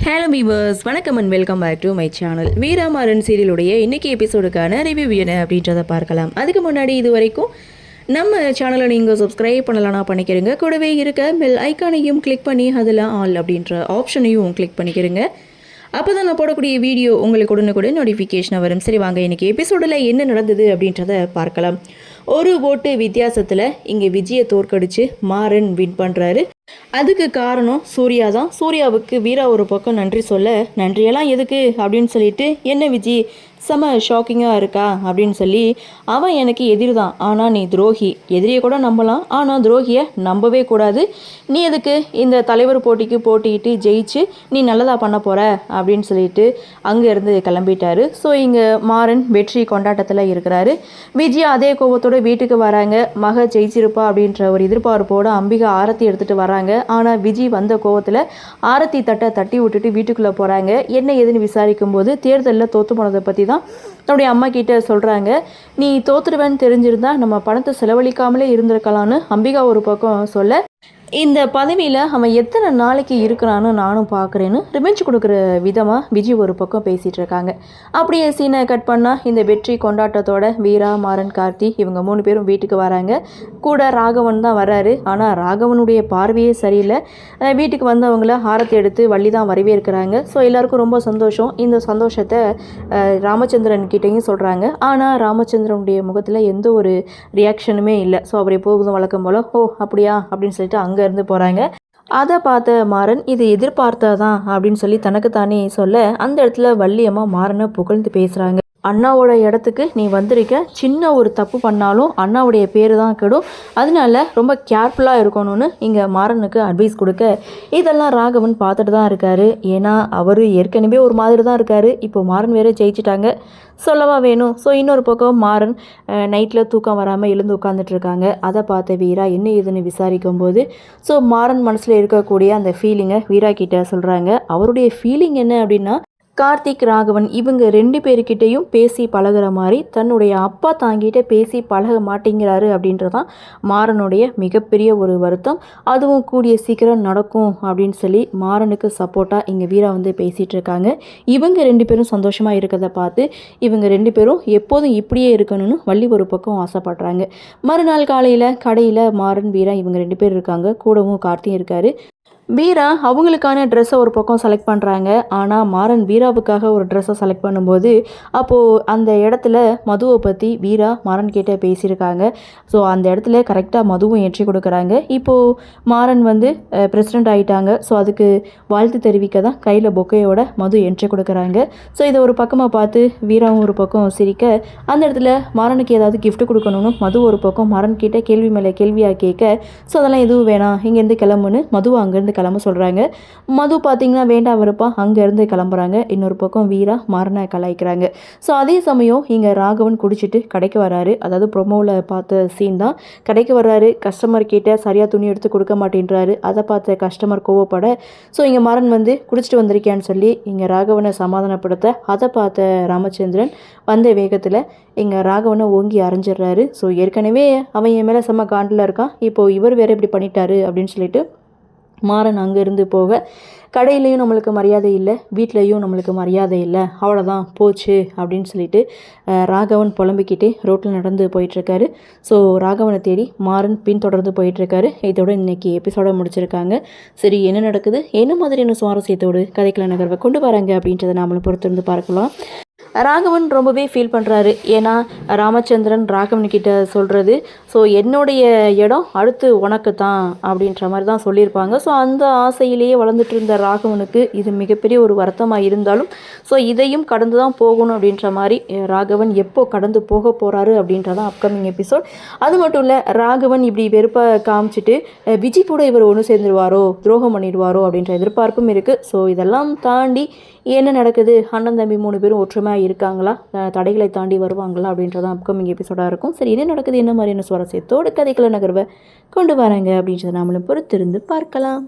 Hello viewers, வணக்கம் and welcome back to my channel. Veeramaran சீரியலுடைய இன்றைக்கி எபிசோடுக்கான ரிவ்யூ என்ன அப்படின்றத பார்க்கலாம். அதுக்கு முன்னாடி இது வரைக்கும் நம்ம சேனலை நீங்கள் சப்ஸ்கிரைப் பண்ணலாம்னா பண்ணிக்கிறங்க. கூடவே இருக்க பெல் ஐக்கானையும் கிளிக் பண்ணி அதில் ஆல் அப்படின்ற ஆப்ஷனையும் கிளிக் பண்ணிக்கிறங்க. அப்போ தான் நான் போடக்கூடிய வீடியோ உங்களுக்கு உடனுக்குடன் நோட்டிஃபிகேஷனாக வரும். சரி வாங்க, இன்றைக்கி எபிசோடில் என்ன நடந்தது அப்படின்றத பார்க்கலாம். ஒரு ஓட்டு வித்தியாசத்தில் இங்கே விஜயை தோற்கடித்து மாறன் வின் பண்ணுறாரு. அதுக்கு காரணம் சூர்யா தான். சூர்யாவுக்கு வீரா ஒரு பக்கம் நன்றி சொல்ல, நன்றியெல்லாம் எதுக்கு அப்படின்னு சொல்லிட்டு, என்ன விஜி செம ஷாக்கிங்காக இருக்கா அப்படின்னு சொல்லி, அவன் எனக்கு எதிரி தான், ஆனால் நீ துரோகி. எதிரியை கூட நம்பலாம், ஆனால் துரோகியை நம்பவே கூடாது. நீ எதுக்கு இந்த தலைவர் போட்டிக்கு போட்டிக்கிட்டு ஜெயிச்சு நீ நல்லதாக பண்ண போகிற அப்படின்னு சொல்லிட்டு அங்கேருந்து கிளம்பிட்டாரு. ஸோ இங்கே மாறன் வெற்றி கொண்டாட்டத்தில் இருக்கிறாரு. விஜய் அதே கோபத்தோடு வீட்டுக்கு வராங்க. மக ஜெயிச்சிருப்பா அப்படின்ற ஒரு எதிர்பார்ப்போடு அம்பிகா ஆரத்தி எடுத்துகிட்டு வராங்க. ஆனால் விஜய் வந்த கோவத்தில் ஆரத்தி தட்டை தட்டி விட்டுட்டு வீட்டுக்குள்ளே போகிறாங்க. என்ன ஏதுன்னு விசாரிக்கும் போது தேர்தலில் தோற்று போனதை பற்றி தான் தன்னுடைய அம்மா கிட்ட சொல்கிறாங்க. நீ தோற்றுடுவேன்னு தெரிஞ்சிருந்தா நம்ம பணத்தை செலவழிக்காமலே இருந்திருக்கலான்னு அம்பிகா ஒரு பக்கம் சொல்ல, இந்த பதவியில் அவன் எத்தனை நாளைக்கு இருக்கிறான்னு நானும் பார்க்குறேன்னு ரிவெஞ்ச் கொடுக்குற விதமாக விஜய் ஒரு பக்கம் பேசிகிட்டு இருக்காங்க. அப்படியே சீனை கட் பண்ணால் இந்த வெற்றி கொண்டாட்டத்தோட வீரா, மாறன், கார்த்தி இவங்க 3 பேரும் வீட்டுக்கு வராங்க. கூட ராகவன் தான் வராரு. ஆனால் ராகவனுடைய பார்வையே சரியில்லை. வீட்டுக்கு வந்தவங்கள ஆரத்தி எடுத்து வள்ளி தான் வரவேற்கிறாங்க. ஸோ எல்லாருக்கும் ரொம்ப சந்தோஷம். இந்த சந்தோஷத்தை ராமச்சந்திரன் கிட்டேயும் சொல்கிறாங்க. ஆனால் ராமச்சந்திரனுடைய முகத்தில் எந்த ஒரு ரியாக்ஷனுமே இல்லை. ஸோ அவர் எப்போதும் வழக்கம் போல் ஓ அப்படியா அப்படின்னு சொல்லிட்டு அங்கே இருந்து போகிறாங்க. அதை பார்த்த மாறன் இது எதிர்பார்த்ததான் அப்படின்னு சொல்லி தனக்குத்தானே சொல்ல, அந்த இடத்துல வள்ளியம்மா மாறனை புகழ்ந்து பேசுகிறாங்க. அண்ணாவோட இடத்துக்கு நீ வந்திருக்க, சின்ன ஒரு தப்பு பண்ணாலும் அண்ணாவுடைய பேர் தான் கெடும், அதனால ரொம்ப கேர்ஃபுல்லாக இருக்கணும்னு இங்கே மாறனுக்கு அட்வைஸ் கொடுக்க, இதெல்லாம் ராகவன் பார்த்துட்டு தான் இருக்காரு. ஏன்னா அவர் ஏற்கனவே ஒரு மாதிரி தான் இருக்கார். இப்போ மாறன் வேறு ஜெயிச்சிட்டாங்க, சொல்லவா வேணும். ஸோ இன்னொரு பக்கம் மாறன் நைட்டில் தூக்கம் வராமல் எழுந்து உட்காந்துட்ருக்காங்க. அதை பார்த்த வீரா என்ன ஏதுன்னு விசாரிக்கும் போது, ஸோ மாறன் மனசில் இருக்கக்கூடிய அந்த ஃபீலிங்கை வீரா கிட்ட சொல்கிறாங்க. அவருடைய ஃபீலிங் என்ன அப்படின்னா, கார்த்திக், ராகவன் இவங்க 2 பேர்கிட்டையும் பேசி பழகிற மாதிரி தன்னுடைய அப்பா தாங்கிட்ட பேசி பழக மாட்டேங்கிறாரு அப்படின்றதான் மாறனுடைய மிகப்பெரிய ஒரு வருத்தம். அதுவும் கூடிய சீக்கிரம் நடக்கும் அப்படின்னு சொல்லி மாறனுக்கு சப்போர்ட்டாக இங்கே வீரா வந்து பேசிகிட்டு இருக்காங்க. இவங்க 2 பேரும் சந்தோஷமாக இருக்கிறத பார்த்து இவங்க 2 பேரும் எப்போதும் இப்படியே இருக்கணும்னு வள்ளி ஒரு பக்கம் ஆசைப்படுறாங்க. மறுநாள் காலையில் கடையில் மாறன், வீரா இவங்க 2 பேர் இருக்காங்க. கூடவும் கார்த்திக் இருக்கார். வீரா அவங்களுக்கான ட்ரெஸ்ஸை ஒரு பக்கம் செலக்ட் பண்ணுறாங்க. ஆனால் மாறன் வீராவுக்காக ஒரு ட்ரெஸ்ஸை செலக்ட் பண்ணும்போது அப்போது அந்த இடத்துல மதுவை பற்றி வீரா மாறன் கிட்டே பேசியிருக்காங்க. ஸோ அந்த இடத்துல கரெக்டாக மதுவும் என்ட்ரி கொடுக்குறாங்க. இப்போது மாறன் வந்து பிரசிடெண்ட் ஆகிட்டாங்க. ஸோ அதுக்கு வாழ்த்து தெரிவிக்க தான் கையில் பொக்கையோட மது என்ட்ரி கொடுக்குறாங்க. ஸோ இதை ஒரு பக்கமாக பார்த்து வீராவும் ஒரு பக்கம் சிரிக்க, அந்த இடத்துல மாறனுக்கு ஏதாவது கிஃப்ட் கொடுக்கணும்னு மது ஒரு பக்கம் மாறன் கிட்டே கேள்வி மேலே கேள்வியாக கேட்க, ஸோ அதெல்லாம் எதுவும் வேணாம், இங்கேருந்து கிளம்புன்னு மது அங்கேருந்து கிளம்ப சொல்கிறாங்க. மது பார்த்திங்கன்னா வேண்டாம் வெறுப்பா அங்கேருந்து கிளம்புறாங்க. இன்னொரு பக்கம் வீரா மாறனை கலாய்க்கிறாங்க. ஸோ அதே சமயம் இங்கே ராகவன் குடிச்சிட்டு கடைக்கு வராரு. அதாவது ப்ரொமோவில் பார்த்த சீன் தான். கடைக்கு வர்றாரு. கஸ்டமர் கிட்ட சரியாக துணி எடுத்து கொடுக்க மாட்டேன்றாரு. அதை பார்த்த கஸ்டமர் கோவப்பட, ஸோ இங்கே மாறன் வந்து குடிச்சிட்டு வந்திருக்கேன்னு சொல்லி இங்கே ராகவனை சமாதானப்படுத்த, அதை பார்த்த ராமச்சந்திரன் வந்த வேகத்தில் இங்கே ராகவனை ஓங்கி அரைஞ்சிடுறாரு. ஸோ ஏற்கனவே அவன் என் மேலே செம்ம காண்டில் இருக்கான், இப்போது இவர் வேறு இப்படி பண்ணிட்டாரு அப்படின்னு சொல்லிட்டு மாறன் அங்கேருந்து போக, கடையிலையும் நம்மளுக்கு மரியாதை இல்லை, வீட்லேயும் நம்மளுக்கு மரியாதை இல்லை, அவ்வளோதான் போச்சு அப்படின்னு சொல்லிட்டு ராகவன் புலம்பிக்கிட்டே ரோட்டில் நடந்து போயிட்டுருக்காரு. ஸோ ராகவனை தேடி மாறன் பின்தொடர்ந்து போயிட்டுருக்காரு. இதோட இன்றைக்கி எபிசோட முடிச்சிருக்காங்க. சரி, என்ன நடக்குது, என்ன மாதிரியான சுவாரஸ்யத்தோடு கதைக்கள நகர்வை கொண்டு வராங்க அப்படின்றத நாமளும் பொறுத்திருந்து பார்க்கலாம். ராகவன் ரொம்பவே ஃபீல் பண்ணுறாரு. ஏன்னா ராமச்சந்திரன் ராகவன்கிட்ட சொல்கிறது, ஸோ என்னுடைய இடம் அடுத்து உனக்கு தான் அப்படின்ற மாதிரி தான் சொல்லியிருப்பாங்க. ஸோ அந்த ஆசையிலேயே வளர்ந்துட்டு இருந்த ராகவனுக்கு இது மிகப்பெரிய ஒரு வருத்தமாக இருந்தாலும், ஸோ இதையும் கடந்து தான் போகணும் அப்படின்ற மாதிரி ராகவன் எப்போ கடந்து போக போகிறாரு அப்படின்றதான் அப்கமிங் எபிசோட். அது மட்டும் இல்லை, ராகவன் இப்படி வெறுப்பை காமிச்சிட்டு விஜய் கூட இவர் ஒன்று சேர்ந்துருவாரோ, துரோகம் பண்ணிடுவாரோ அப்படின்ற எதிர்பார்ப்பும் இருக்குது. ஸோ இதெல்லாம் தாண்டி என்ன நடக்குது, அண்ணன் தம்பி 3 பேரும் ஒற்றுமையாக இருக்காங்களா, தடைகளை தாண்டி வருவாங்களா அப்படின்றதான் அப்கமிங் எபிசோடாக இருக்கும். சரி, என்ன நடக்குது, என்ன மாதிரியான சுவாரஸ்யத்தோடு கதைக்கள நகர்வை கொண்டு வராங்க அப்படின்றத நாமளும் பொறுத்திருந்து பார்க்கலாம்.